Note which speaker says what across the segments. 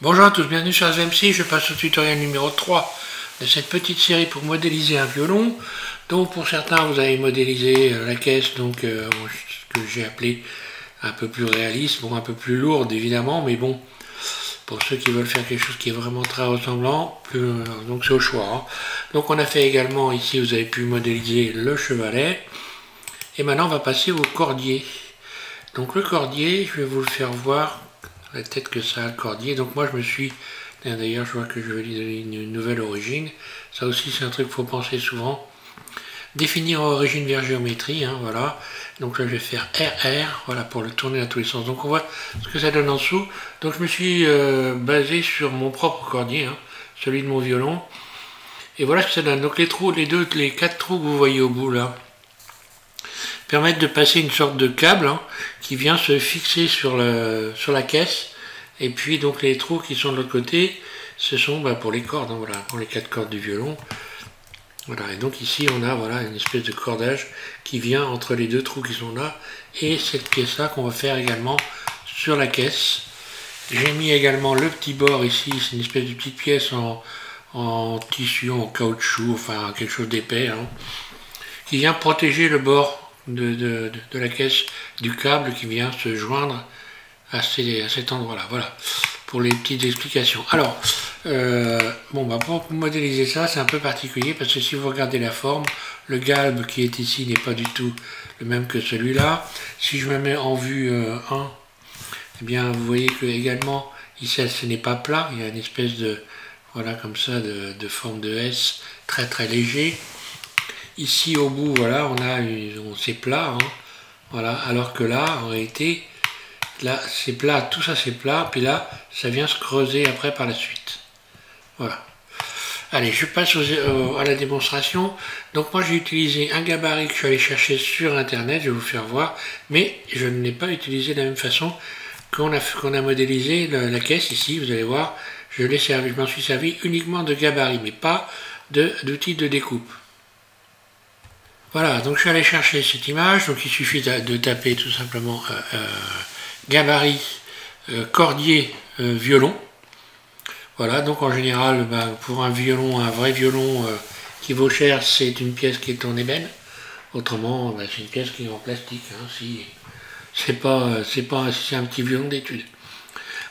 Speaker 1: Bonjour à tous, bienvenue sur SVMC, je passe au tutoriel numéro 3 de cette petite série pour modéliser un violon. Donc pour certains vous avez modélisé la caisse, donc ce que j'ai appelé un peu plus réaliste, bon un peu plus lourde évidemment, mais bon, pour ceux qui veulent faire quelque chose qui est vraiment très ressemblant, donc c'est au choix. Hein. Donc on a fait également ici, vous avez pu modéliser le chevalet, et maintenant on va passer au cordier. Donc le cordier, je vais vous le faire voir. La tête que ça a le cordier. Donc moi je me suis, d'ailleurs je vois que je vais lui donner une nouvelle origine. Ça aussi c'est un truc qu'il faut penser souvent. Définir origine vers géométrie, hein, voilà. Donc là je vais faire RR, voilà, pour le tourner dans tous les sens. Donc on voit ce que ça donne en dessous. Donc je me suis basé sur mon propre cordier, hein, celui de mon violon. Et voilà ce que ça donne. Donc les quatre trous que vous voyez au bout là, permettent de passer une sorte de câble hein, qui vient se fixer sur la caisse. Et puis donc les trous qui sont de l'autre côté, ce sont pour les cordes, hein, voilà, pour les quatre cordes du violon. Voilà, et donc ici on a voilà, une espèce de cordage qui vient entre les deux trous qui sont là et cette pièce là qu'on va faire également sur la caisse. J'ai mis également le petit bord ici, c'est une espèce de petite pièce en tissu, en caoutchouc, enfin quelque chose d'épais, hein, qui vient protéger le bord de la caisse du câble qui vient se joindre à cet endroit là. Voilà pour les petites explications. Alors pour modéliser ça c'est un peu particulier parce que si vous regardez la forme, le galbe qui est ici n'est pas du tout le même que celui-là. Si je me mets en vue 1, eh bien vous voyez que également ici ce n'est pas plat, il y a une espèce de voilà comme ça de forme de S très très léger. Ici au bout, voilà, c'est plat, hein, voilà, alors que là, en réalité, là c'est plat, tout ça c'est plat, puis là, ça vient se creuser après par la suite. Voilà. Allez, je passe à la démonstration. Donc moi j'ai utilisé un gabarit que je suis allé chercher sur internet, je vais vous faire voir, mais je ne l'ai pas utilisé de la même façon qu'on a modélisé la caisse ici, vous allez voir, je m'en suis servi uniquement de gabarit, mais pas d'outil de découpe. Voilà, donc je suis allé chercher cette image, donc il suffit de taper tout simplement gabarit, cordier, violon. Voilà, donc en général, pour un violon, un vrai violon qui vaut cher, c'est une pièce qui est en ébène. Autrement, c'est une pièce qui est en plastique, hein, si c'est un petit violon d'étude.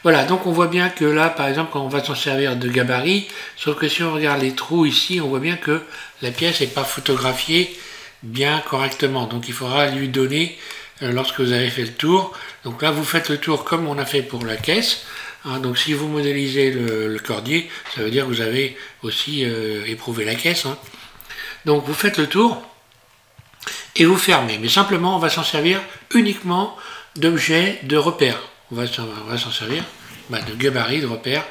Speaker 1: Voilà, donc on voit bien que là, par exemple, quand on va s'en servir de gabarit, sauf que si on regarde les trous ici, on voit bien que la pièce n'est pas photographiée bien correctement. Donc il faudra lui donner lorsque vous avez fait le tour. Donc là vous faites le tour comme on a fait pour la caisse. Hein, donc si vous modélisez le cordier, ça veut dire que vous avez aussi éprouvé la caisse. Hein. Donc vous faites le tour et vous fermez. Mais simplement on va s'en servir uniquement d'objets de repère. On va s'en servir de gabarit, de repère.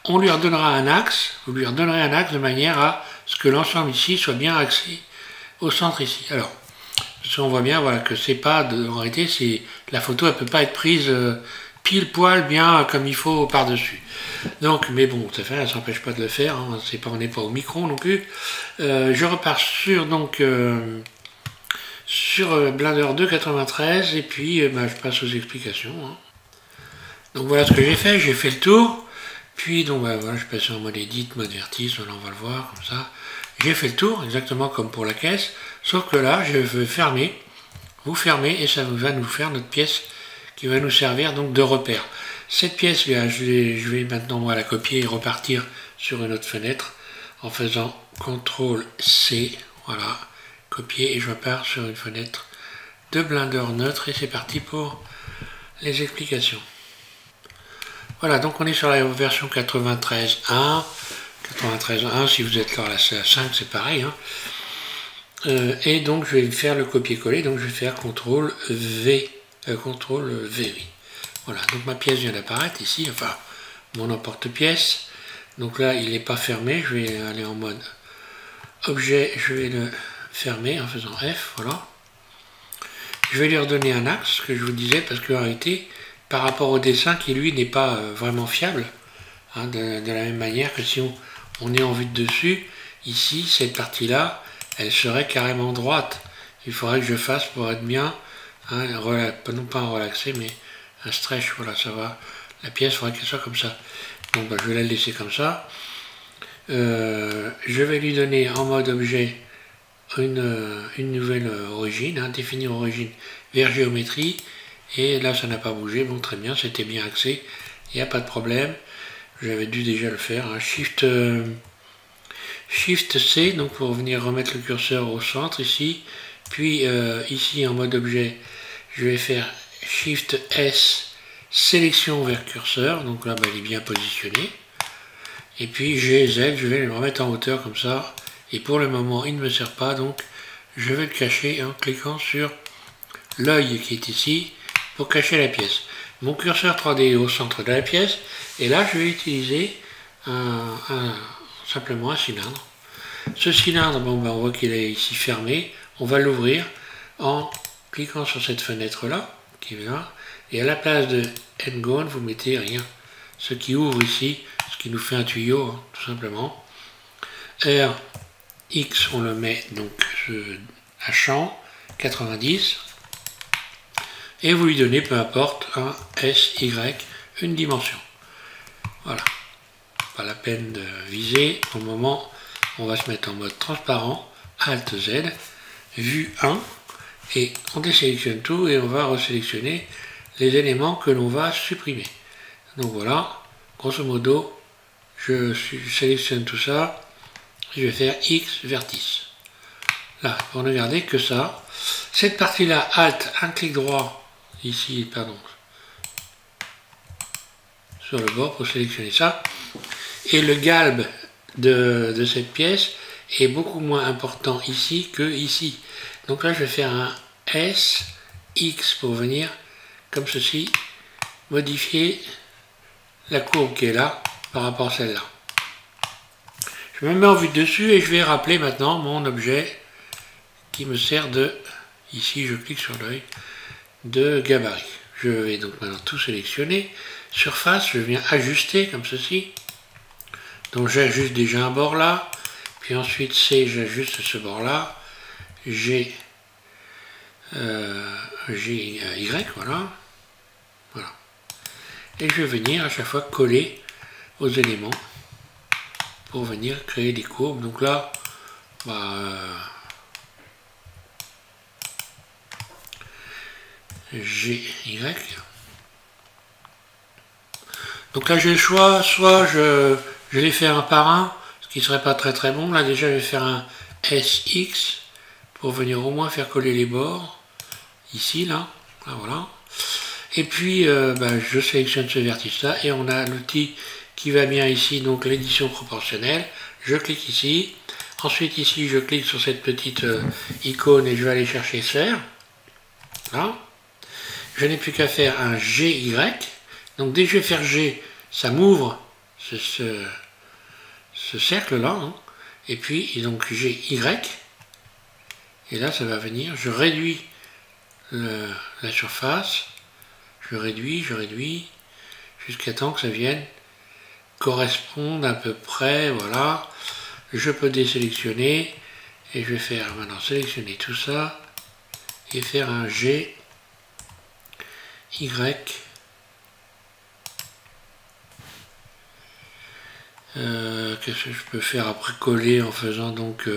Speaker 1: On lui redonnera un axe, vous lui redonnerez un axe de manière à ce que l'ensemble ici soit bien axé au centre ici. Alors, on voit bien voilà, que c'est pas, en réalité, la photo, elle peut pas être prise pile poil bien comme il faut par-dessus. Donc, mais bon, ça s'empêche pas de le faire, hein, on n'est pas au micron non plus. Je repars sur Blender 2.93 et puis je passe aux explications. Hein. Donc voilà ce que j'ai fait le tour. Puis donc voilà, je passe en mode edit, mode vertice, voilà, on va le voir comme ça. J'ai fait le tour, exactement comme pour la caisse, sauf que là, je veux fermer, vous fermez, et ça va nous faire notre pièce qui va nous servir donc de repère. Cette pièce, je vais maintenant moi la copier et repartir sur une autre fenêtre en faisant CTRL-C, voilà, copier, et je repars sur une fenêtre de Blender neutre, et c'est parti pour les explications. Voilà, donc on est sur la version 93.1. 93.1, si vous êtes là à la 5, c'est pareil. Hein. Et donc je vais faire le copier-coller, donc je vais faire CTRL-V, CTRL-V, oui. Voilà, donc ma pièce vient d'apparaître ici, enfin mon emporte-pièce. Donc là, il n'est pas fermé, je vais aller en mode objet, je vais le fermer en faisant F, voilà. Je vais lui redonner un axe, que je vous disais, parce qu'en réalité, par rapport au dessin qui lui n'est pas vraiment fiable, hein, de la même manière que si on est en vue de dessus, ici, cette partie-là, elle serait carrément droite. Il faudrait que je fasse pour être bien, hein, non pas un relaxé, mais un stretch, voilà, ça va. La pièce, il faudrait qu'elle soit comme ça. Donc je vais la laisser comme ça. Je vais lui donner en mode objet une nouvelle origine, définir origine vers géométrie. Et là ça n'a pas bougé, bon très bien, c'était bien axé, il n'y a pas de problème. J'avais dû déjà le faire, Shift C, donc pour venir remettre le curseur au centre ici. Puis ici en mode objet, je vais faire Shift S, sélection vers curseur, donc là il est bien positionné. Et puis GZ, je vais le remettre en hauteur comme ça. Et pour le moment, il ne me sert pas, donc je vais le cacher en cliquant sur l'œil qui est ici pour cacher la pièce. Mon curseur 3D est au centre de la pièce. Et là, je vais utiliser simplement un cylindre. Ce cylindre, on voit qu'il est ici fermé. On va l'ouvrir en cliquant sur cette fenêtre-là, qui est là. Et à la place de N-Gone, vous mettez rien. Ce qui ouvre ici, ce qui nous fait un tuyau, tout simplement. R, X, on le met donc à champ, 90. Et vous lui donnez, peu importe, un S, Y, une dimension. Voilà. Pas la peine de viser. Pour le moment, on va se mettre en mode transparent, Alt Z, vue 1. Et on désélectionne tout et on va resélectionner les éléments que l'on va supprimer. Donc voilà, grosso modo, je sélectionne tout ça, je vais faire X vertice. Là, pour ne garder que ça. Cette partie-là, Alt, un clic droit, ici, pardon, sur le bord pour sélectionner ça. Et le galbe de cette pièce est beaucoup moins important ici que ici. Donc là, je vais faire un S, X pour venir, comme ceci, modifier la courbe qui est là par rapport à celle-là. Je me mets en vue de dessus et je vais rappeler maintenant mon objet qui me sert de, ici je clique sur l'œil, de gabarit. Je vais donc maintenant tout sélectionner. Surface, je viens ajuster comme ceci. Donc j'ajuste déjà un bord là, puis ensuite C, j'ajuste ce bord là. G, Y, voilà. Voilà. Et je vais venir à chaque fois coller aux éléments pour venir créer des courbes. Donc là, GY. Donc là j'ai le choix, soit je les fais un par un, ce qui serait pas très bon. Là déjà je vais faire un SX pour venir au moins faire coller les bords. Ici, là voilà. Et puis je sélectionne ce vertice là et on a l'outil qui va bien ici, donc l'édition proportionnelle. Je clique ici. Ensuite ici je clique sur cette petite icône et je vais aller chercher sphère. Là. Je n'ai plus qu'à faire un GY. Donc dès que je vais faire G, ça m'ouvre ce cercle-là. Et puis donc GY. Et là ça va venir. Je réduis la surface. Je réduis, jusqu'à temps que ça vienne correspondre à peu près, voilà. Je peux désélectionner et je vais faire maintenant sélectionner tout ça et faire un G, Y. Qu'est-ce que je peux faire après coller en faisant donc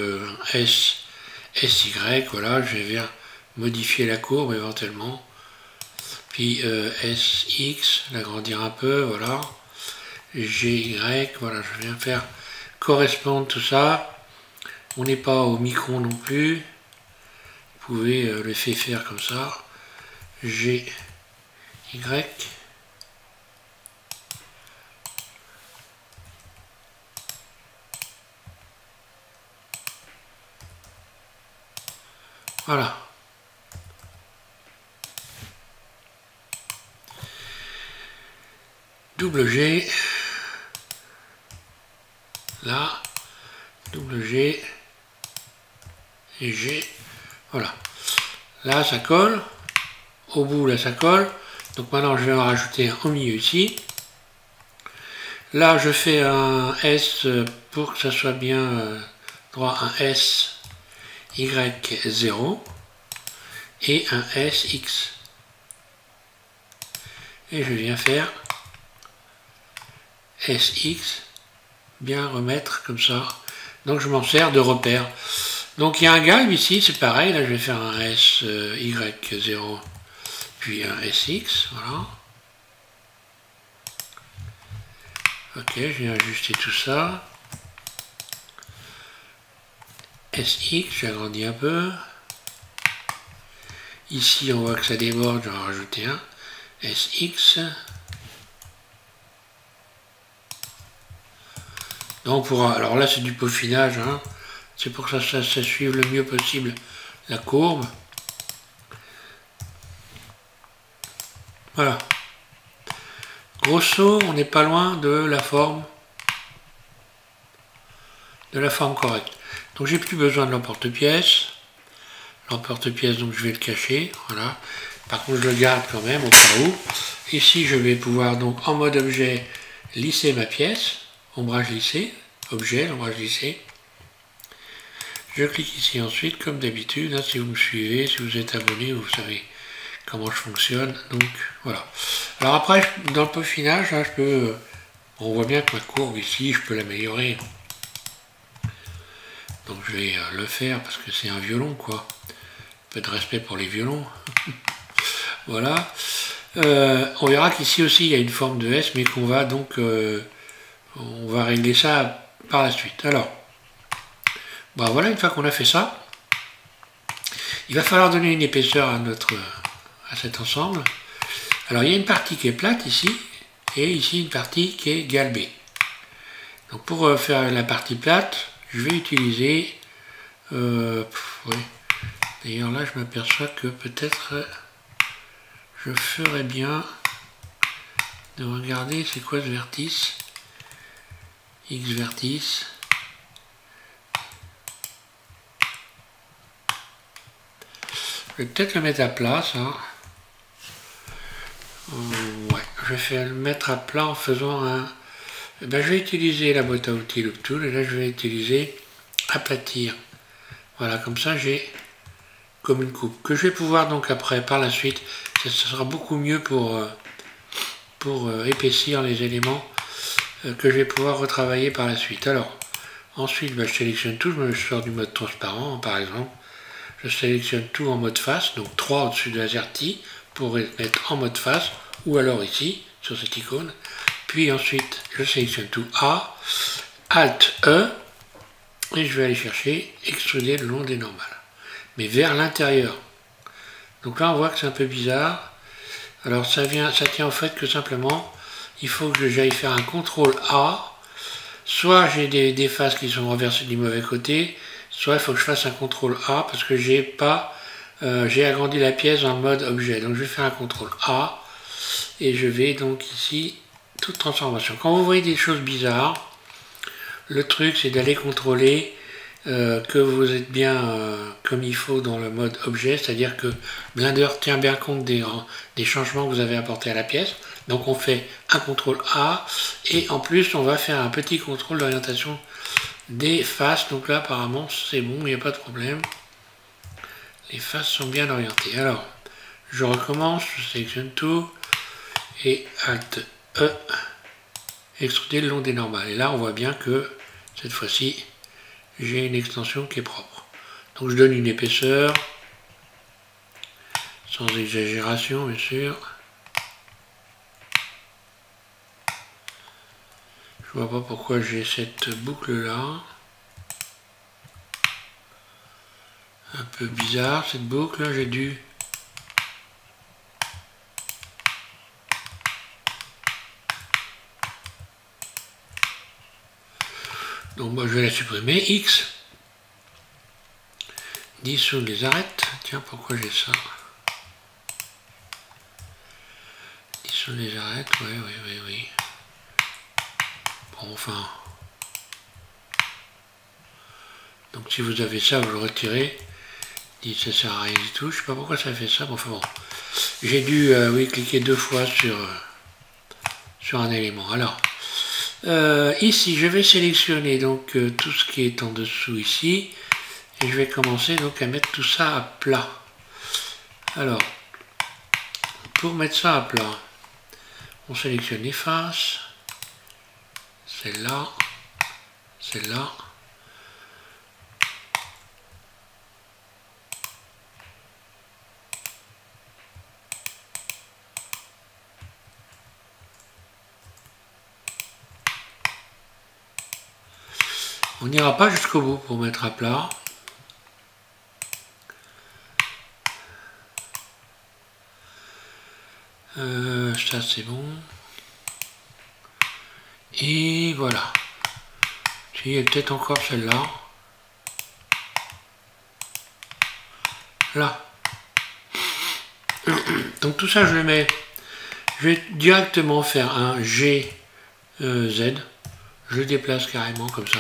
Speaker 1: S, SY, voilà, je vais modifier la courbe éventuellement. Puis SX, l'agrandir un peu, voilà. GY, voilà, je viens faire correspondre tout ça. On n'est pas au micron non plus. Vous pouvez le faire comme ça. GY. Voilà. Double G, là, double G, et G, voilà. Là, ça colle, au bout, là, ça colle. Donc maintenant, je vais en rajouter un au milieu ici. Là, je fais un S pour que ça soit bien droit, un S, Y0, et un SX. Et je viens faire SX, bien remettre comme ça. Donc je m'en sers de repère. Donc il y a un galbe ici, c'est pareil, là je vais faire un SY0, puis un SX, voilà. Ok, je viens ajuster tout ça. SX, j'agrandis un peu. Ici on voit que ça déborde, je vais en rajouter un. SX. Donc alors là c'est du peaufinage, hein. C'est pour que ça suive le mieux possible la courbe. Voilà. Grosso, on n'est pas loin de la forme correcte. Donc j'ai plus besoin de l'emporte-pièce. L'emporte-pièce, donc je vais le cacher. Voilà. Par contre, je le garde quand même au cas où. Ici, je vais pouvoir donc en mode objet lisser ma pièce. Ombrage lissé. Objet, l'ombrage lissé. Je clique ici ensuite, comme d'habitude. Hein, si vous me suivez, si vous êtes abonné, vous savez comment je fonctionne. Donc voilà. Alors après, dans le peaufinage, hein, je peux. On voit bien que ma courbe ici, je peux l'améliorer. Donc je vais le faire parce que c'est un violon, quoi. Un peu de respect pour les violons. Voilà. On verra qu'ici aussi il y a une forme de S, mais qu'on va donc on va régler ça par la suite. Alors, bon, voilà, une fois qu'on a fait ça, il va falloir donner une épaisseur à cet ensemble. Alors il y a une partie qui est plate ici, et ici une partie qui est galbée. Donc pour faire la partie plate, je vais utiliser oui. D'ailleurs là je m'aperçois que peut-être je ferais bien de regarder c'est quoi ce vertice. X vertice. Je vais peut-être le mettre à plat, ça. Ouais, je vais le mettre à plat en faisant un... Ben, je vais utiliser la boîte à outils Loop Tool, et là je vais utiliser aplatir. Voilà, comme ça j'ai comme une coupe. Que je vais pouvoir donc après, par la suite, ça sera beaucoup mieux pour épaissir les éléments que je vais pouvoir retravailler par la suite. Alors, ensuite, ben, je sélectionne tout, je sors du mode transparent, par exemple. Je sélectionne tout en mode face, donc 3 au-dessus de l'AZERTY pour mettre en mode face, ou alors ici, sur cette icône. Puis ensuite, je sélectionne tout A, Alt E, et je vais aller chercher extruder le long des normales, mais vers l'intérieur. Donc là, on voit que c'est un peu bizarre. Alors ça tient au fait que simplement, il faut que j'aille faire un CTRL A. Soit j'ai des faces qui sont renversées du mauvais côté, soit il faut que je fasse un CTRL A parce que j'ai agrandi la pièce en mode objet. Donc je vais faire un CTRL A et je vais donc ici, toute transformation. Quand vous voyez des choses bizarres, le truc c'est d'aller contrôler que vous êtes bien comme il faut dans le mode objet, c'est-à-dire que Blender tient bien compte des changements que vous avez apportés à la pièce. Donc on fait un CTRL A et en plus on va faire un petit contrôle d'orientation des faces. Donc là apparemment c'est bon, il n'y a pas de problème. Les faces sont bien orientées. Alors je recommence, je sélectionne tout et Alt E, extruder le long des normales. Et là on voit bien que cette fois-ci j'ai une extension qui est propre. Donc je donne une épaisseur, sans exagération bien sûr. Je vois pas pourquoi j'ai cette boucle là. Un peu bizarre cette boucle, j'ai dû... Donc moi je vais la supprimer, X. Dissoudre les arêtes. Tiens, pourquoi j'ai ça? Dissoudre les arêtes, oui. Bon, enfin... Donc si vous avez ça, vous le retirez. Dites ça sert à rien du tout. Je sais pas pourquoi ça fait ça, mais enfin bon. J'ai dû, cliquer 2 fois sur un élément. Alors, ici, je vais sélectionner donc tout ce qui est en dessous ici. Et je vais commencer donc à mettre tout ça à plat. Alors, pour mettre ça à plat, on sélectionne les faces. celle-là, celle-là. On n'ira pas jusqu'au bout pour mettre à plat. Ça c'est bon. Et voilà. Il y a peut-être encore celle-là. Là. Donc tout ça je le mets. Je vais directement faire un G, Z. Je déplace carrément comme ça.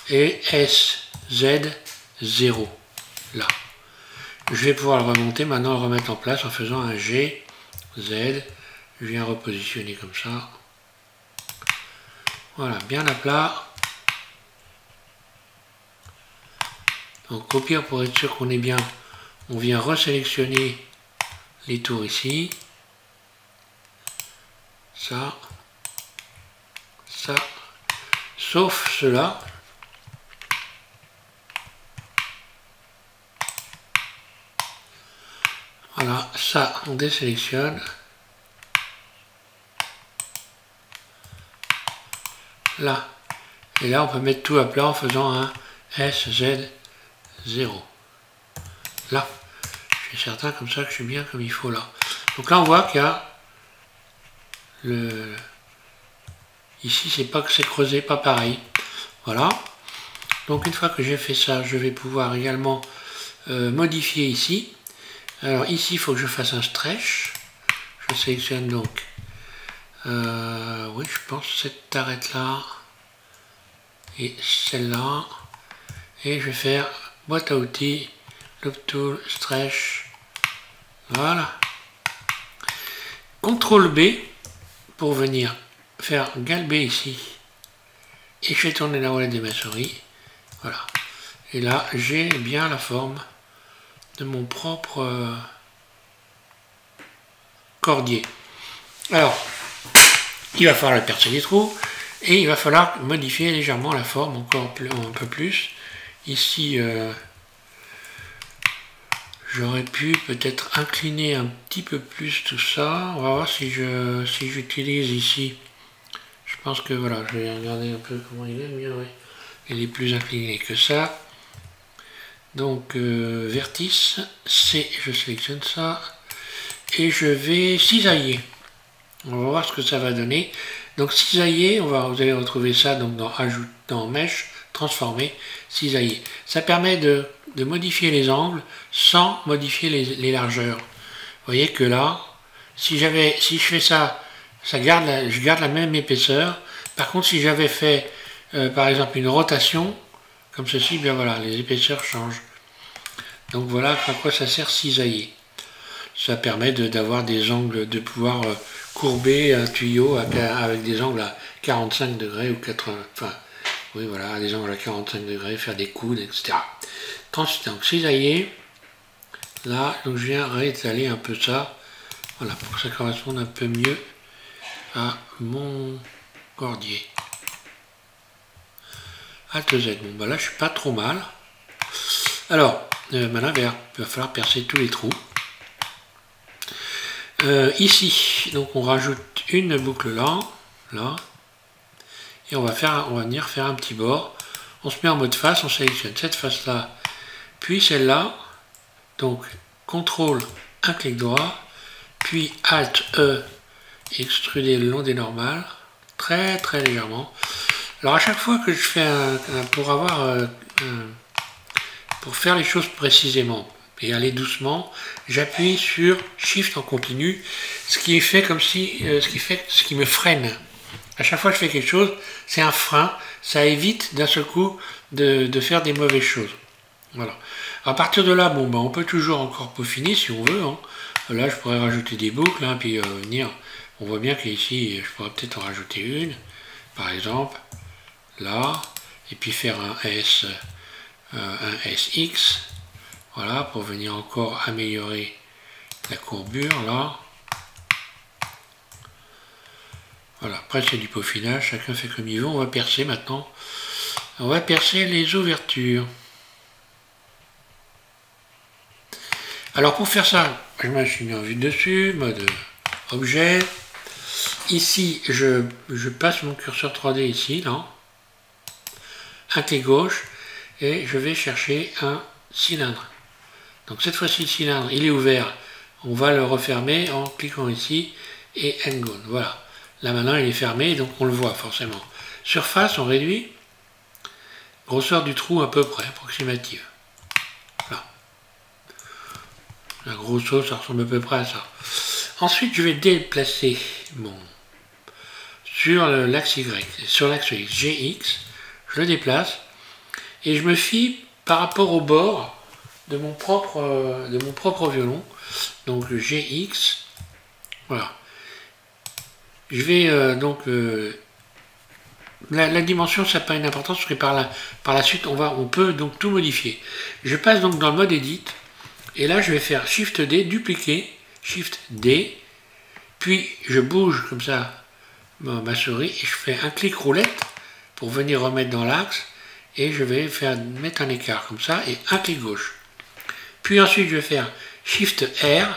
Speaker 1: Et S, Z, 0. Là. Je vais pouvoir le remonter, maintenant le remettre en place en faisant un G, Z. Je viens repositionner comme ça. Voilà, bien à plat. Donc au pire, pour être sûr qu'on est bien, on vient resélectionner les tours ici. Ça. Ça. Sauf cela. Voilà, ça, on désélectionne. Là. Et là, on peut mettre tout à plat en faisant un SZ 0. Là. Je suis certain comme ça que je suis bien comme il faut là. Donc là, on voit qu'il y a le... Ici, c'est pas que c'est creusé, pas pareil. Voilà. Donc une fois que j'ai fait ça, je vais pouvoir également modifier ici. Alors ici, il faut que je fasse un stretch. Je sélectionne donc, oui, je pense cette arête là et celle-là. Et je vais faire boîte à outils, loop tool, stretch. Voilà. CTRL B pour venir faire galber ici. Et je vais tourner la roulette de ma souris. Voilà. Et là, j'ai bien la forme de mon propre cordier. Alors, il va falloir percer les trous et il va falloir modifier légèrement la forme encore un peu plus. Ici, j'aurais pu peut-être incliner un petit peu plus tout ça. On va voir si j'utilise ici. Je pense que voilà, je vais regarder un peu comment il est mieux. Ouais. Il est plus incliné que ça. Donc vertice, C, je sélectionne ça et je vais cisailler. On va voir ce que ça va donner. Donc cisailler, vous allez retrouver ça donc dans Mesh, transformer, cisailler. Ça permet de modifier les angles sans modifier les largeurs. Vous voyez que là, si je fais ça, je garde la même épaisseur. Par contre, si j'avais fait par exemple une rotation, comme ceci, bien voilà, les épaisseurs changent. Donc voilà à quoi ça sert cisailler. Ça permet d'avoir des angles, de pouvoir courber un tuyau avec des angles à 45 degrés ou 80, enfin, oui voilà, des angles à 45 degrés, faire des coudes, etc. Donc cisailler, là, donc je viens réétaler un peu ça, voilà, pour que ça corresponde un peu mieux à mon cordier. Alt Z, bon bah là je suis pas trop mal. Alors, maintenant il va falloir percer tous les trous. Ici, donc on rajoute une boucle là, et on va venir faire un petit bord. On se met en mode face, on sélectionne cette face là, puis celle-là. Donc CTRL, un clic droit, puis ALT E, extruder le long des normales, très légèrement. Alors à chaque fois que je fais pour faire les choses précisément et aller doucement, j'appuie sur Shift en continu, ce qui fait comme si, ce qui me freine. À chaque fois que je fais quelque chose, c'est un frein, ça évite d'un seul coup de faire des mauvaises choses. Voilà. À partir de là, bon, ben, on peut toujours encore peaufiner si on veut. Hein. Là, je pourrais rajouter des boucles, hein, puis venir. On voit bien qu'ici, je pourrais peut-être en rajouter une, par exemple, là, et puis faire un SX. Voilà, pour venir encore améliorer la courbure, là. Voilà, après c'est du peaufinage, chacun fait comme il veut. On va percer maintenant. On va percer les ouvertures. Alors pour faire ça, je me suis mis en vue dessus, mode objet. Ici, je passe mon curseur 3D ici, là. Un clic gauche, et je vais chercher un cylindre. Donc cette fois-ci, le cylindre, il est ouvert. On va le refermer en cliquant ici, et end gone. Voilà. Là maintenant, il est fermé, donc on le voit forcément. Surface, on réduit. Grosseur du trou à peu près, approximative. Voilà. La grosso, ça ressemble à peu près à ça. Ensuite, je vais déplacer sur l'axe Y, sur l'axe GX, je le déplace et je me fie par rapport au bord de mon propre violon. Donc GX, voilà. Je vais la dimension, ça n'a pas une importance parce que par la suite on peut donc tout modifier. Je passe donc dans le mode Edit et là je vais faire Shift D, dupliquer, Shift D, puis je bouge comme ça ma souris et je fais un clic roulette pour venir remettre dans l'axe et je vais mettre un écart comme ça et un clic gauche. Puis ensuite je vais faire Shift R,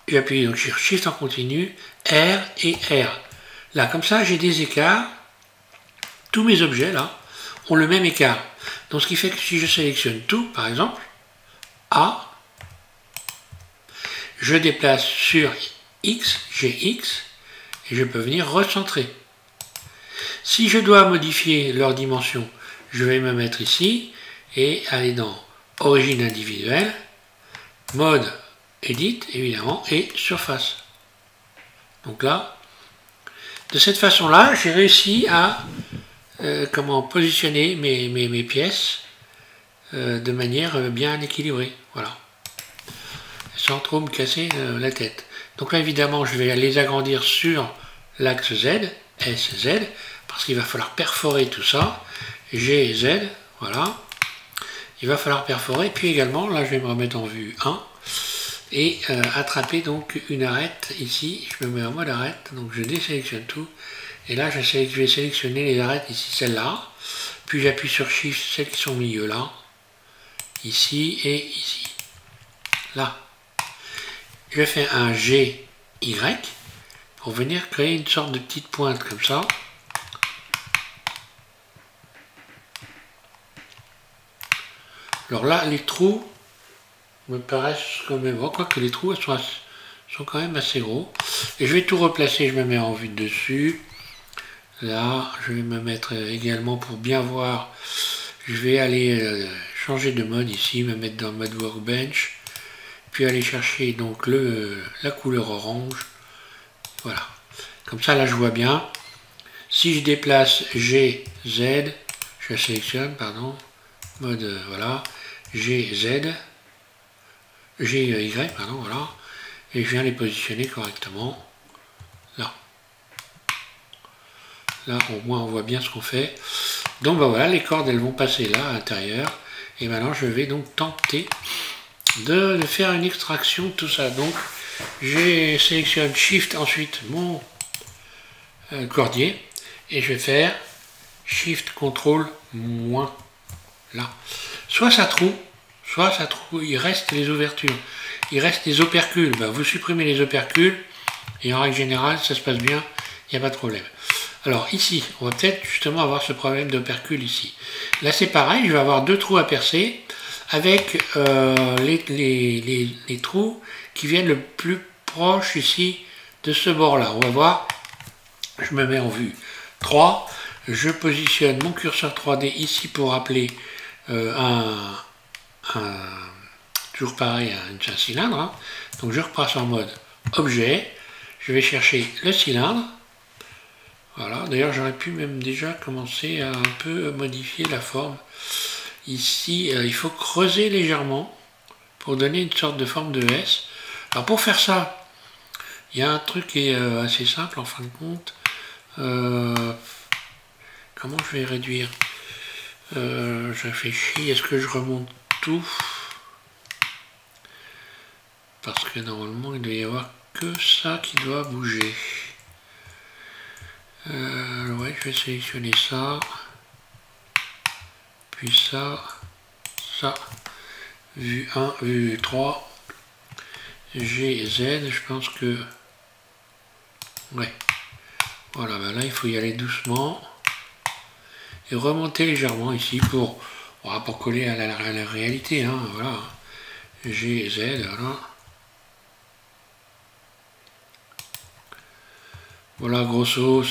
Speaker 1: j'appuie donc sur Shift en continu, R et R. Là comme ça j'ai des écarts, tous mes objets là ont le même écart. Donc ce qui fait que si je sélectionne tout par exemple, A, je déplace sur X, GX, et je peux venir recentrer. Si je dois modifier leur dimension, je vais me mettre ici et aller dans Origine individuelle, Mode Edit évidemment et Surface. Donc là, de cette façon-là, j'ai réussi à positionner mes pièces de manière bien équilibrée. Voilà. Sans trop me casser la tête. Donc là, évidemment, je vais les agrandir sur l'axe Z, SZ, parce qu'il va falloir perforer tout ça. GZ, voilà. Il va falloir perforer. Puis également, là, je vais me remettre en vue 1 et attraper donc une arête ici. Je me mets en mode arête, donc je désélectionne tout. Et là, je vais sélectionner les arêtes ici, celle-là. Puis j'appuie sur Shift, celles qui sont au milieu là. Ici et ici. Là. Je fais un GY pour venir créer une sorte de petite pointe comme ça. Alors là, les trous me paraissent quand même, quoique les trous sont quand même assez gros. Et je vais tout replacer, je me mets en vue dessus. Là, je vais me mettre également pour bien voir. Je vais aller changer de mode ici, me mettre dans le mode Workbench. Puis aller chercher donc la couleur orange. Voilà. Comme ça, là, je vois bien. Si je déplace GZ, je sélectionne, pardon, mode, voilà, GZ, GY, pardon, voilà, et je viens les positionner correctement. Là. Là, au moins, on voit bien ce qu'on fait. Donc, ben voilà, les cordes, elles vont passer là, à l'intérieur. Et maintenant, je vais donc tenter de faire une extraction de tout ça. Donc je sélectionne Shift ensuite mon cordier et je vais faire Shift Ctrl moins là. Soit ça trouve, il reste les ouvertures, il reste les opercules. Ben, vous supprimez les opercules et en règle générale ça se passe bien, il n'y a pas de problème. Alors ici, on va peut-être justement avoir ce problème d'opercule ici. Là c'est pareil, je vais avoir deux trous à percer avec les trous qui viennent le plus proche ici de ce bord-là. On va voir, je me mets en vue 3, je positionne mon curseur 3D ici pour appeler toujours pareil, un cylindre. Hein. Donc je repasse en mode objet, je vais chercher le cylindre. Voilà, d'ailleurs j'aurais pu même déjà commencer à un peu modifier la forme. Ici, il faut creuser légèrement pour donner une sorte de forme de S. Alors pour faire ça, il y a un truc qui est assez simple en fin de compte. Comment je vais réduire? Je réfléchis, est-ce que je remonte tout? Parce que normalement il doit y avoir que ça qui doit bouger. Ouais, je vais sélectionner ça, puis ça, vue 1, vue 3, G, Z, je pense que, ouais, voilà, ben là il faut y aller doucement, et remonter légèrement ici pour coller à la réalité, hein, voilà, G, Z, voilà. Voilà, grosso,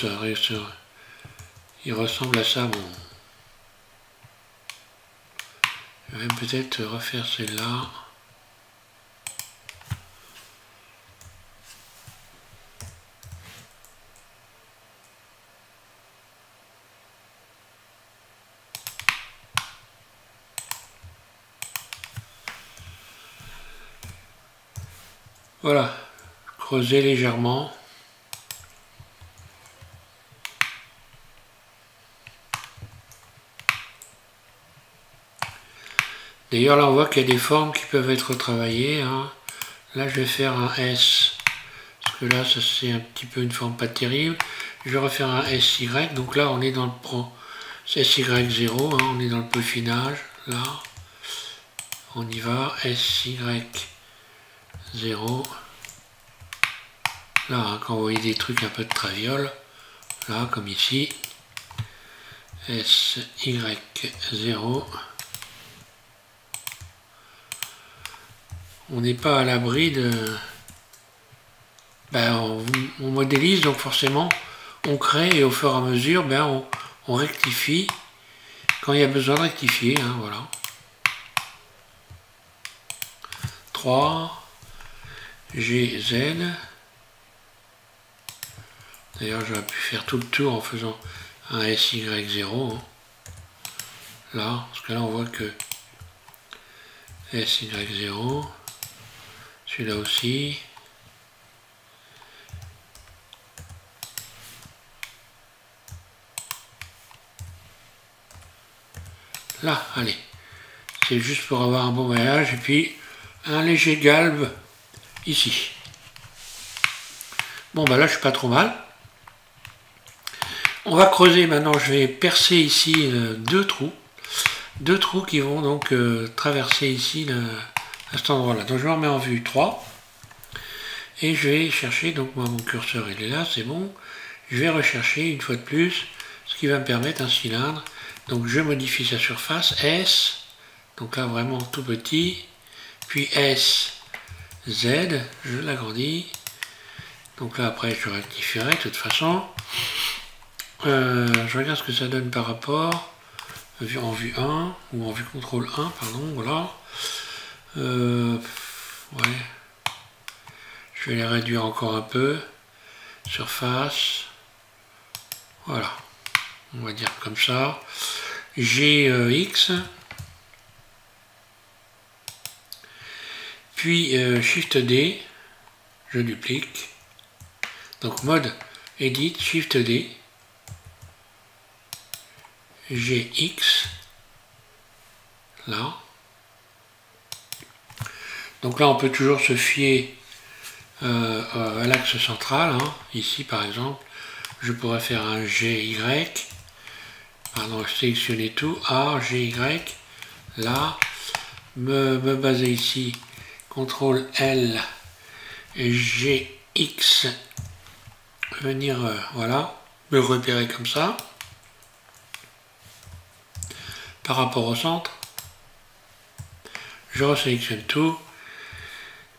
Speaker 1: il ressemble à ça, bon. Je vais peut-être refaire celle-là. Voilà, creuser légèrement. D'ailleurs, là, on voit qu'il y a des formes qui peuvent être travaillées, hein. Là, je vais faire un S, parce que là, ça c'est un petit peu une forme pas terrible. Je vais refaire un SY, donc là, on est dans le SY0, hein, on est dans le peaufinage, là. On y va, SY0. Là, hein, quand vous voyez des trucs un peu de traviole, là, comme ici, SY0. On n'est pas à l'abri de... Ben, on modélise, donc forcément, on crée et au fur et à mesure, ben, on rectifie quand il y a besoin de rectifier, hein, voilà. 3, G, Z. D'ailleurs, j'aurais pu faire tout le tour en faisant un SY0. Hein. Là, parce que là, on voit que SY0, celui-là aussi. Là, allez. C'est juste pour avoir un bon voyage. Et puis, un léger galbe ici. Bon, bah là, je suis pas trop mal. On va creuser maintenant. Je vais percer ici deux trous. Deux trous qui vont donc traverser ici à cet endroit-là. Donc, je me remets en vue 3. Et je vais chercher, donc moi, mon curseur, il est là, c'est bon. Je vais rechercher, une fois de plus, ce qui va me permettre un cylindre. Donc, je modifie sa surface, S. Donc là, vraiment tout petit. Puis S, Z, je l'agrandis. Donc là, après, je rectifierai de toute façon. Je regarde ce que ça donne par rapport en vue 1, ou en vue contrôle 1, pardon, voilà. Ouais. Je vais les réduire encore un peu. Surface. Voilà. On va dire comme ça. GX. Puis Shift D. Je duplique. Donc mode Edit, Shift D. GX. Là. Donc là, on peut toujours se fier à l'axe central. Hein. Ici, par exemple, je pourrais faire un GY. Pardon, sélectionner tout. A, GY. Là. Me baser ici. CTRL L. GX. Venir, voilà. Me repérer comme ça. Par rapport au centre. Je resélectionne tout.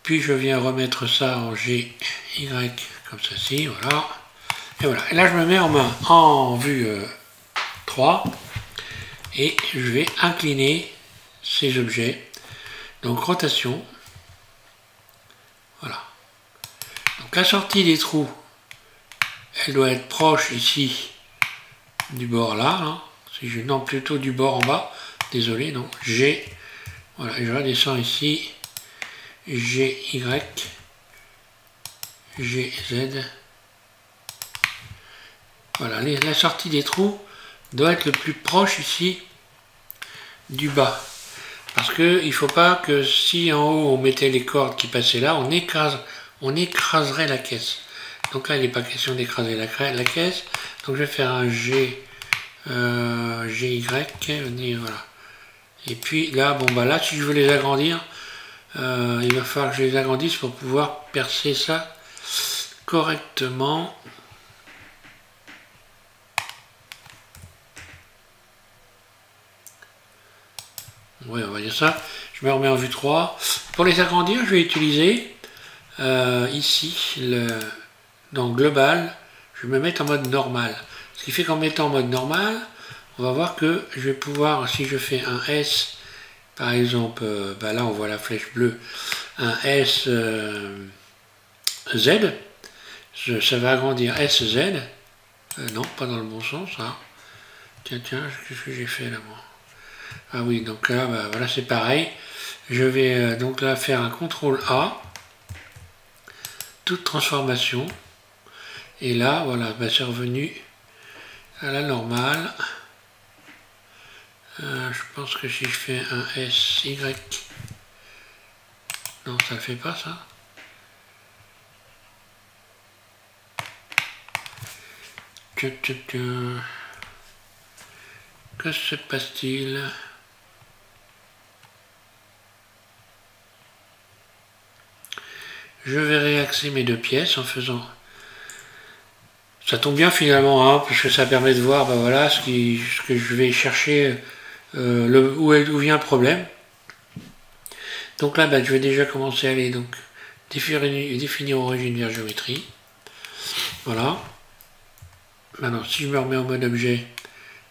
Speaker 1: Puis je viens remettre ça en GY comme ceci, voilà. Et voilà. Et là je me mets en vue 3 et je vais incliner ces objets. Donc rotation. Voilà. Donc la sortie des trous, elle doit être proche ici du bord là. Hein. Si je, non, plutôt du bord en bas. Désolé, non. G. Voilà, et je redescends ici. GY, GZ. Voilà, la sortie des trous doit être le plus proche ici du bas. Parce qu'il ne faut pas que si en haut on mettait les cordes qui passaient là, on écraserait la caisse. Donc là, il n'est pas question d'écraser la caisse. Donc je vais faire un G, GY, voilà. Et puis là, bon bah là, si je veux les agrandir, il va falloir que je les agrandisse pour pouvoir percer ça correctement. Oui, on va dire ça. Je me remets en vue 3. Pour les agrandir, je vais utiliser ici, dans Global, je vais me mettre en mode normal. Ce qui fait qu'en mettant en mode normal, on va voir que je vais pouvoir, si je fais un S, par exemple, bah là on voit la flèche bleue, un S Z, ça va agrandir SZ. Non, pas dans le bon sens, ça. Tiens, qu'est-ce que j'ai fait là, moi? Ah oui, donc là, bah, voilà, c'est pareil. Je vais donc là faire un CTRL A, toute transformation. Et là, voilà, bah, c'est revenu à la normale. Je pense que si je fais un SY, non, ça ne fait pas ça. Que se passe-t-il? Je vais réaxer mes deux pièces en faisant... Ça tombe bien finalement, hein, parce que ça permet de voir, bah voilà, ce que je vais chercher, où vient le problème. Donc là, bah, je vais déjà commencer à aller donc définir origine vers géométrie. Voilà. Maintenant, si je me remets en mode objet,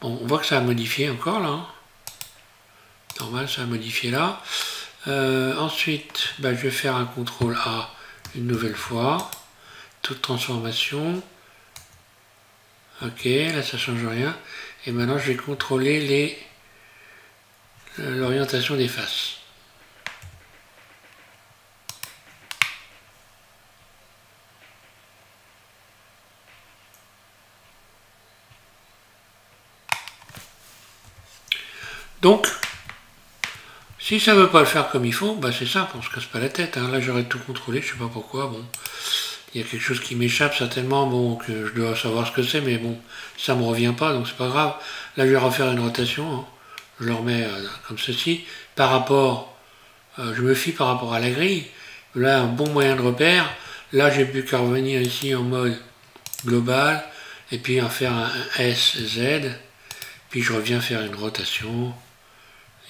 Speaker 1: bon, on voit que ça a modifié encore là. Hein. Normal, ça a modifié là. Ensuite, bah, je vais faire un CTRL A une nouvelle fois. Toute transformation. Ok, là ça change rien. Et maintenant, je vais contrôler l'orientation des faces. Donc, si ça ne veut pas le faire comme il faut, bah c'est simple, on se casse pas la tête. Hein. Là, j'aurais tout contrôlé, je sais pas pourquoi. Bon, il y a quelque chose qui m'échappe certainement, bon, que je dois savoir ce que c'est, mais bon, ça me revient pas, donc c'est pas grave. Là, je vais refaire une rotation. Hein. Je le remets comme ceci. Par rapport, je me fie par rapport à la grille. Là, un bon moyen de repère. Là, j'ai plus qu'à revenir ici en mode global, et puis en faire un SZ. Puis je reviens faire une rotation.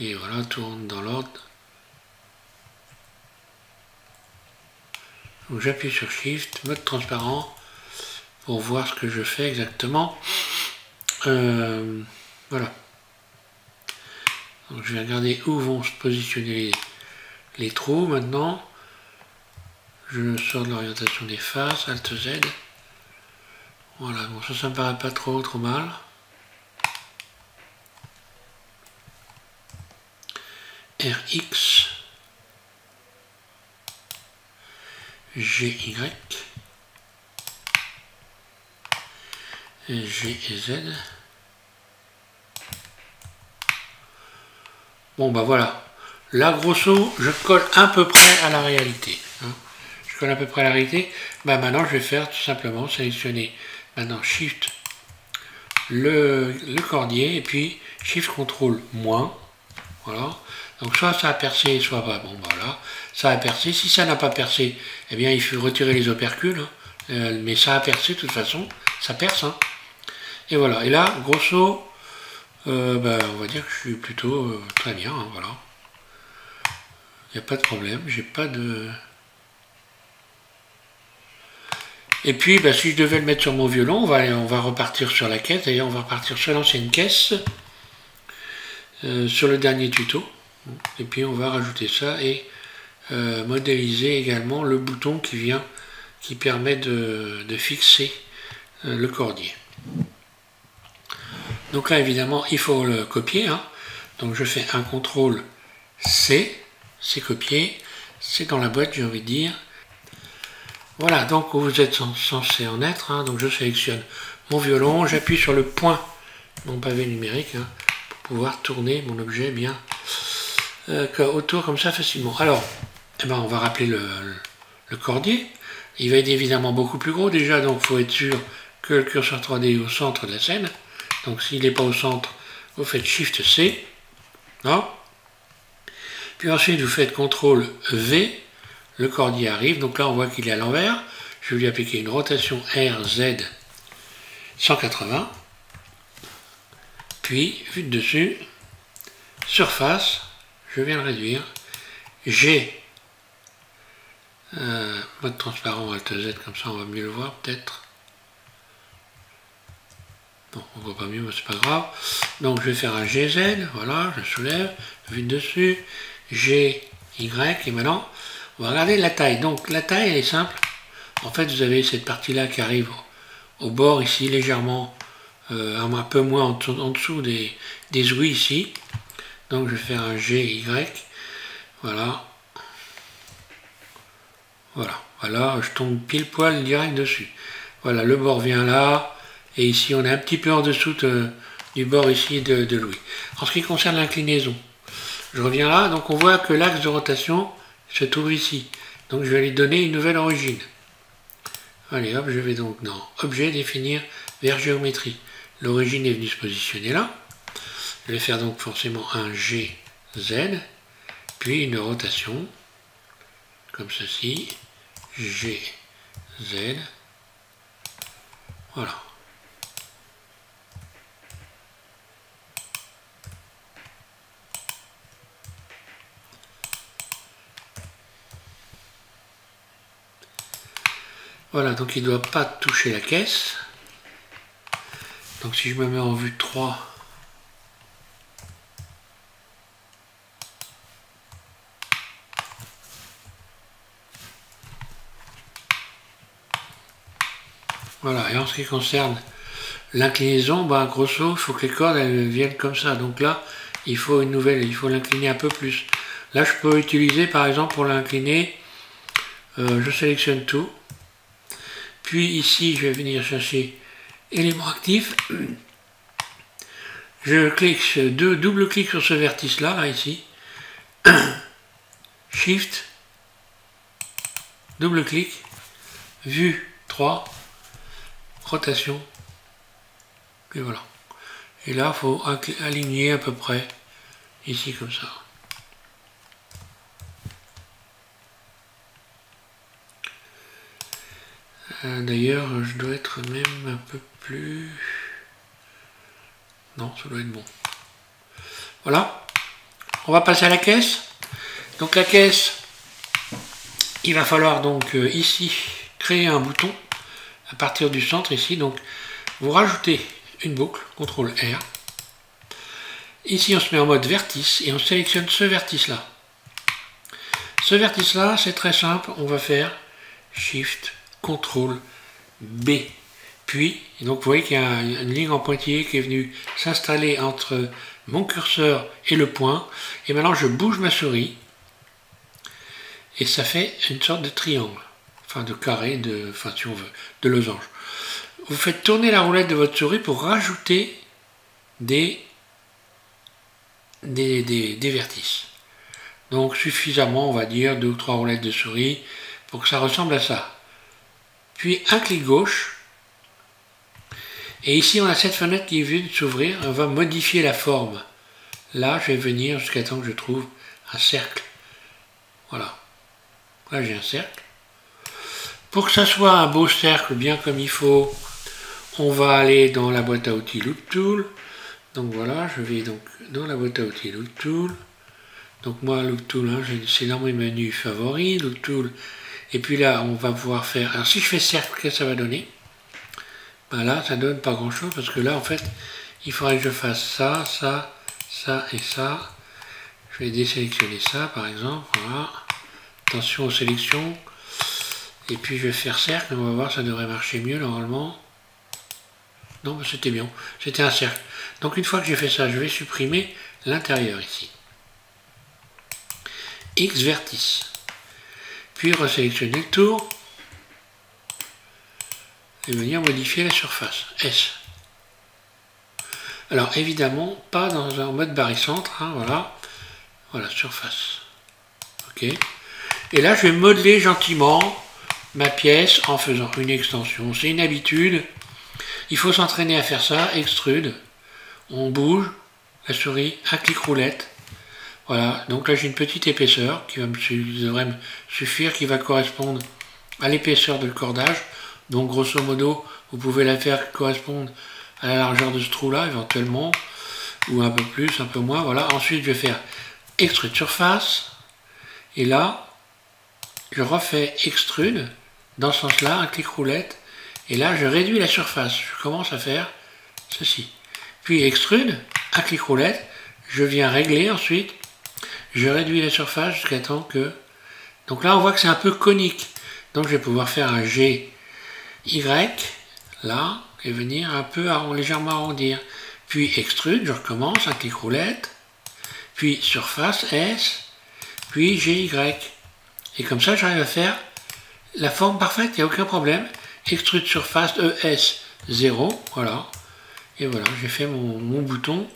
Speaker 1: Et voilà, tout rentre dans l'ordre. Donc j'appuie sur Shift, mode transparent, pour voir ce que je fais exactement. Voilà. Donc je vais regarder où vont se positionner les trous maintenant. Je sors de l'orientation des faces, Alt Z. Voilà, bon ça me paraît pas trop mal. RX, GY, G et Z. Bon bah voilà, là grosso, je colle à peu près à la réalité. Hein. Je colle à peu près à la réalité. Bah maintenant je vais faire tout simplement sélectionner maintenant Shift le cordier et puis Shift CTRL moins. Voilà. Donc soit ça a percé, soit pas. Bon voilà, ça a percé. Si ça n'a pas percé, eh bien il faut retirer les opercules. Hein. Mais ça a percé de toute façon, ça perce. Hein. Et voilà, et là, grosso, bah, on va dire que je suis plutôt très bien. Hein, voilà. Il n'y a pas de problème, j'ai pas de... Et puis, bah, si je devais le mettre sur mon violon, on va repartir sur la caisse. D'ailleurs, on va repartir sur l'ancienne caisse, sur le dernier tuto. Et puis, on va rajouter ça et modéliser également le bouton qui permet de fixer le cordier. Donc là, évidemment, il faut le copier. Hein. Donc, je fais un CTRL C, c'est copié. C'est dans la boîte, j'ai envie de dire. Voilà, donc vous êtes censé en être. Hein. Donc je sélectionne mon violon, j'appuie sur le point, mon pavé numérique, hein, pour pouvoir tourner mon objet bien autour comme ça facilement. Alors, eh ben, on va rappeler le cordier. Il va être évidemment beaucoup plus gros déjà, donc il faut être sûr que le curseur 3D est au centre de la scène. Donc s'il n'est pas au centre, vous faites Shift C. Non. Puis ensuite vous faites CTRL V. Le cordier arrive, donc là on voit qu'il est à l'envers. Je vais lui appliquer une rotation RZ 180. Puis, vue de dessus, surface, je viens le réduire. G, mode transparent, Alt Z, comme ça on va mieux le voir peut-être. Non, on voit pas mieux, mais c'est pas grave. Donc je vais faire un GZ, voilà, je soulève, vue de dessus, GY, et maintenant on va regarder la taille. Donc la taille elle est simple. En fait vous avez cette partie-là qui arrive au bord ici, légèrement, un peu moins en dessous des ouïes ici. Donc je vais faire un GY, voilà. Voilà, je tombe pile poil direct dessus. Voilà, le bord vient là, et ici on est un petit peu en dessous du bord ici de l'ouïe. En ce qui concerne l'inclinaison, je reviens là, donc on voit que l'axe de rotation se trouve ici. Donc je vais lui donner une nouvelle origine. Allez hop, je vais donc dans Objet, définir vers géométrie. L'origine est venue se positionner là. Je vais faire donc forcément un GZ, puis une rotation, comme ceci, GZ, voilà. Voilà, donc il ne doit pas toucher la caisse. Donc si je me mets en vue 3, voilà, et en ce qui concerne l'inclinaison, grosso, il faut que les cordes elles viennent comme ça. Donc là, il faut une nouvelle, il faut l'incliner un peu plus. Là, je peux utiliser par exemple pour l'incliner, je sélectionne tout. Puis ici, je vais venir chercher élément actif. Je clique, double-clic sur ce vertice-là, là, ici. Shift, double-clic, vue 3, rotation, et voilà. Et là, il faut aligner à peu près, ici comme ça. D'ailleurs, je dois être même un peu plus... Non, ça doit être bon. Voilà. On va passer à la caisse. Donc la caisse, il va falloir donc ici créer un bouton à partir du centre ici. Donc vous rajoutez une boucle, CTRL R. Ici on se met en mode vertice et on sélectionne ce vertice là. Ce vertice là, c'est très simple. On va faire Shift, CTRL B. Puis, donc vous voyez qu'il y a une ligne en pointillé qui est venue s'installer entre mon curseur et le point. Et maintenant je bouge ma souris. Et ça fait une sorte de triangle. Enfin de carré, enfin si on veut, de losange. Vous faites tourner la roulette de votre souris pour rajouter des vertices. Donc suffisamment, on va dire, 2 ou 3 roulettes de souris pour que ça ressemble à ça. Puis un clic gauche. Et ici, on a cette fenêtre qui vient de s'ouvrir. On va modifier la forme. Là, je vais venir jusqu'à temps que je trouve un cercle. Voilà. Là, j'ai un cercle. Pour que ça soit un beau cercle, bien comme il faut, on va aller dans la boîte à outils Loop Tool. Donc voilà, je vais donc dans la boîte à outils Loop Tool. Donc moi, Loop Tool, hein, c'est dans mes menus favoris, Loop Tool. Et puis là, on va pouvoir faire... Alors si je fais cercle, qu'est-ce que ça va donner? Ben là, ça donne pas grand-chose, parce que là, en fait, il faudrait que je fasse ça, ça, ça et ça. Je vais désélectionner ça, par exemple. Voilà. Attention aux sélections. Et puis je vais faire cercle, on va voir, ça devrait marcher mieux normalement. Non, ben c'était bien, c'était un cercle. Donc une fois que j'ai fait ça, je vais supprimer l'intérieur ici. X vertice. Puis resélectionner le tour. Et venir modifier la surface. S. Alors évidemment, pas dans un mode barycentre, hein, voilà. Voilà, surface. Ok. Et là, je vais modeler gentiment, ma pièce en faisant une extension. C'est une habitude. Il faut s'entraîner à faire ça. Extrude. On bouge la souris, un clic roulette. Voilà. Donc là, j'ai une petite épaisseur qui devrait me suffire, qui va correspondre à l'épaisseur de le cordage. Donc, grosso modo, vous pouvez la faire correspondre à la largeur de ce trou-là, éventuellement. Ou un peu plus, un peu moins. Voilà. Ensuite, je vais faire extrude surface. Et là, je refais extrude. Dans ce sens-là, un clic roulette. Et là, je réduis la surface. Je commence à faire ceci. Puis extrude, un clic roulette. Je viens régler ensuite. Je réduis la surface jusqu'à temps que... Donc là, on voit que c'est un peu conique. Donc je vais pouvoir faire un G, Y, là, et venir un peu légèrement arrondir. Puis extrude, je recommence, un clic roulette. Puis surface, S. Puis G, Y. Et comme ça, j'arrive à faire la forme parfaite, il n'y a aucun problème. Extrude surface ES 0, voilà. Et voilà, j'ai fait mon bouton.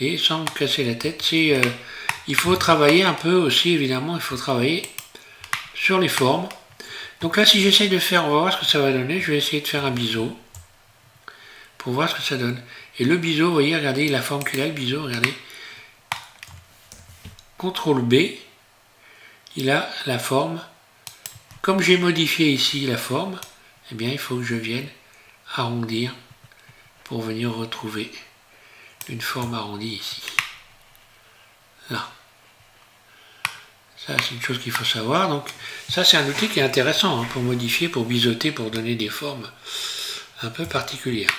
Speaker 1: Et sans me casser la tête, il faut travailler un peu aussi, évidemment, il faut travailler sur les formes. Donc là, si j'essaye de faire, on va voir ce que ça va donner. Je vais essayer de faire un biseau pour voir ce que ça donne. Et le biseau, vous voyez, regardez la forme qu'il a, le biseau, regardez. CTRL B, il a la forme. Comme j'ai modifié ici la forme, eh bien, il faut que je vienne arrondir pour venir retrouver une forme arrondie ici. Là. Ça, c'est une chose qu'il faut savoir. Donc, ça, c'est un outil qui est intéressant pour modifier, pour biseauter, pour donner des formes un peu particulières.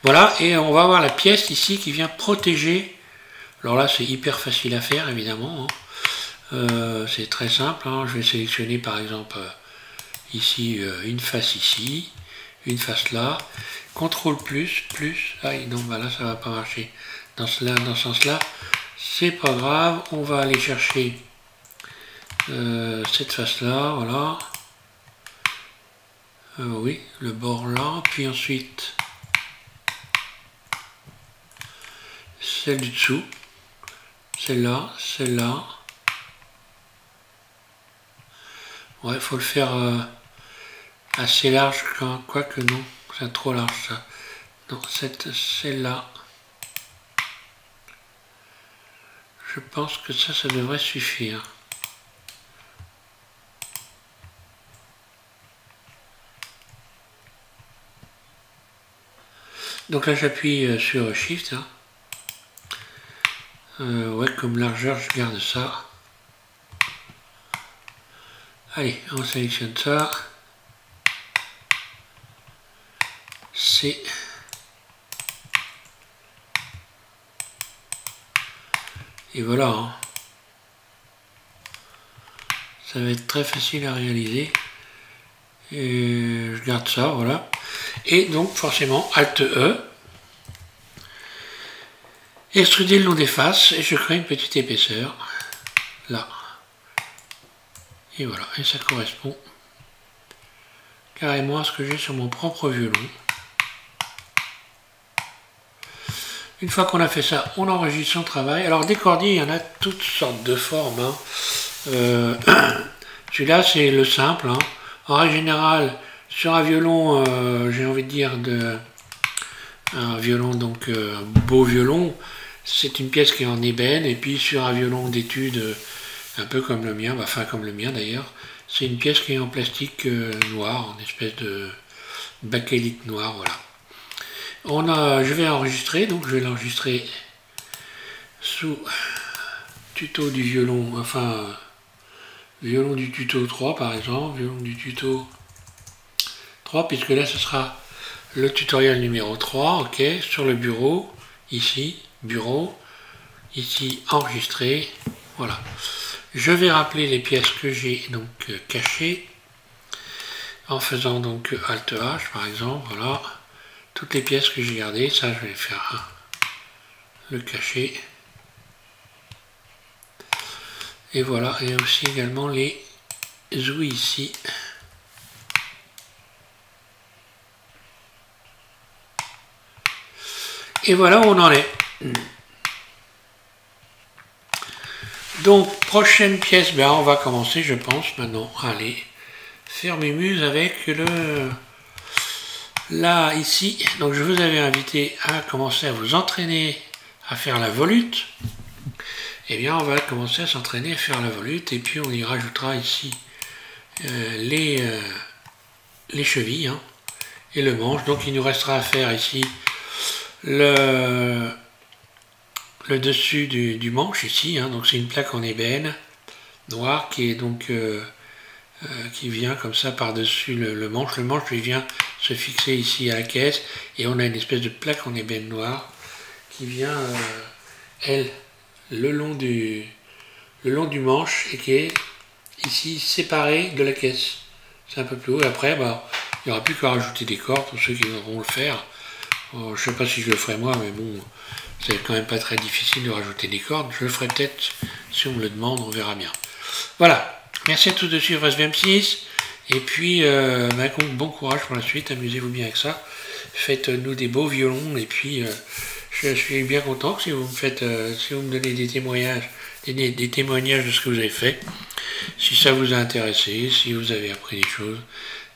Speaker 1: Voilà, et on va avoir la pièce ici qui vient protéger. Alors là, c'est hyper facile à faire, évidemment. C'est très simple. Je vais sélectionner, par exemple, ici, une face ici, une face là. CTRL plus. Ah non, bah là, ça va pas marcher. Dans ce sens-là, c'est pas grave. On va aller chercher cette face-là, voilà. Oui, le bord là. Puis ensuite, celle du dessous. Celle-là, celle-là. Ouais, il faut le faire assez large, quoique non, c'est trop large ça. Non, celle-là. Je pense que ça devrait suffire. Donc là, j'appuie sur Shift. Ouais, comme largeur, je garde ça. Allez, on sélectionne ça. C. Et voilà. Ça va être très facile à réaliser. Et je garde ça, voilà. Et donc, forcément, Alt E. Extruder le long des faces. Et je crée une petite épaisseur. Là. Et voilà. Et ça correspond carrément à ce que j'ai sur mon propre violon. Une fois qu'on a fait ça, on enregistre son travail. Alors des cordiers, il y en a toutes sortes de formes. Celui-là, c'est le simple. En règle générale, sur un violon, j'ai envie de dire, un violon, donc beau violon, c'est une pièce qui est en ébène. Et puis sur un violon d'étude, un peu comme le mien, enfin comme le mien d'ailleurs, c'est une pièce qui est en plastique noir, en espèce de bakélite noir, voilà. Je vais enregistrer, donc je vais l'enregistrer sous tuto du violon, enfin violon du tuto 3 par exemple, violon du tuto 3, puisque là ce sera le tutoriel numéro 3, ok, sur le bureau, ici, bureau, ici enregistrer, voilà. Je vais rappeler les pièces que j'ai donc cachées, en faisant donc Alt H par exemple, voilà. Toutes les pièces que j'ai gardées, ça je vais faire le cacher. Et voilà, et aussi également les ouïes ici. Et voilà où on en est. Donc, prochaine pièce, on va commencer, je pense, maintenant. Allez, faire mes muses avec le... Là, ici, donc je vous avais invité à commencer à vous entraîner à faire la volute. Eh bien, on va commencer à s'entraîner à faire la volute, et puis on y rajoutera ici les chevilles, hein, et le manche. Donc il nous restera à faire ici le dessus du manche ici, hein. Donc c'est une plaque en ébène noire qui est donc qui vient comme ça par-dessus le manche. Le manche lui vient se fixer ici à la caisse, et on a une espèce de plaque en ébène noire qui vient elle le long du manche, et qui est ici séparée de la caisse. C'est un peu plus haut, et après bah, il n'y aura plus qu'à rajouter des cordes pour ceux qui voudront le faire. Je ne sais pas si je le ferai moi, mais bon, c'est quand même pas très difficile de rajouter des cordes. Je le ferai peut-être si on me le demande, on verra bien. Voilà, merci à tous de suivre SVM6, et puis bon courage pour la suite, amusez-vous bien avec ça. Faites-nous des beaux violons, et puis je suis bien content que si vous me faites, si vous me donnez des témoignages de ce que vous avez fait, si ça vous a intéressé, si vous avez appris des choses.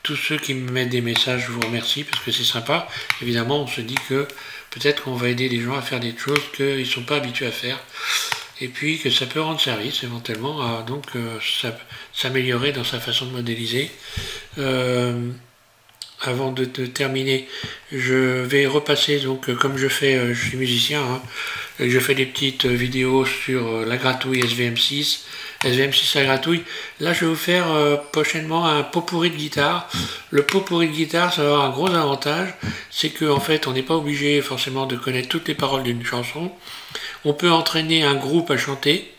Speaker 1: Tous ceux qui me mettent des messages, je vous remercie parce que c'est sympa. Évidemment, on se dit que peut-être qu'on va aider les gens à faire des choses qu'ils ne sont pas habitués à faire, et puis que ça peut rendre service éventuellement à donc s'améliorer dans sa façon de modéliser. Avant de terminer, je vais repasser, donc comme je fais, je suis musicien, hein, et je fais des petites vidéos sur la gratouille SVM6 la gratouille. Là, je vais vous faire prochainement un pot pourri de guitare. Le pot pourri de guitare, ça va avoir un gros avantage, c'est qu'en fait, on n'est pas obligé forcément de connaître toutes les paroles d'une chanson. On peut entraîner un groupe à chanter,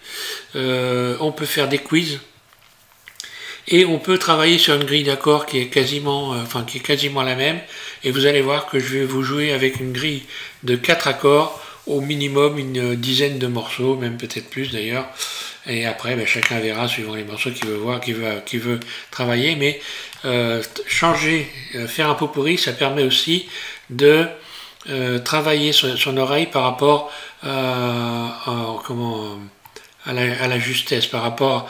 Speaker 1: on peut faire des quiz, et on peut travailler sur une grille d'accords qui est quasiment la même, et vous allez voir que je vais vous jouer avec une grille de 4 accords, au minimum une dizaine de morceaux, même peut-être plus d'ailleurs, et après ben, chacun verra suivant les morceaux qu'il veut voir, qu'il veut travailler, mais faire un pot pourri, ça permet aussi de travailler son oreille par rapport à la justesse, par rapport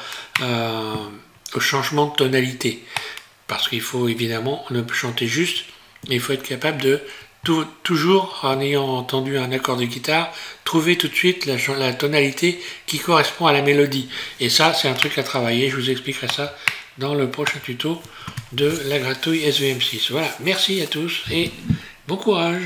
Speaker 1: au changement de tonalité, parce qu'il faut évidemment ne peut chanter juste, mais il faut être capable de toujours, en ayant entendu un accord de guitare, trouver tout de suite la tonalité qui correspond à la mélodie. Et ça, c'est un truc à travailler, je vous expliquerai ça dans le prochain tuto de la gratouille SVM6. Voilà, merci à tous et bon courage.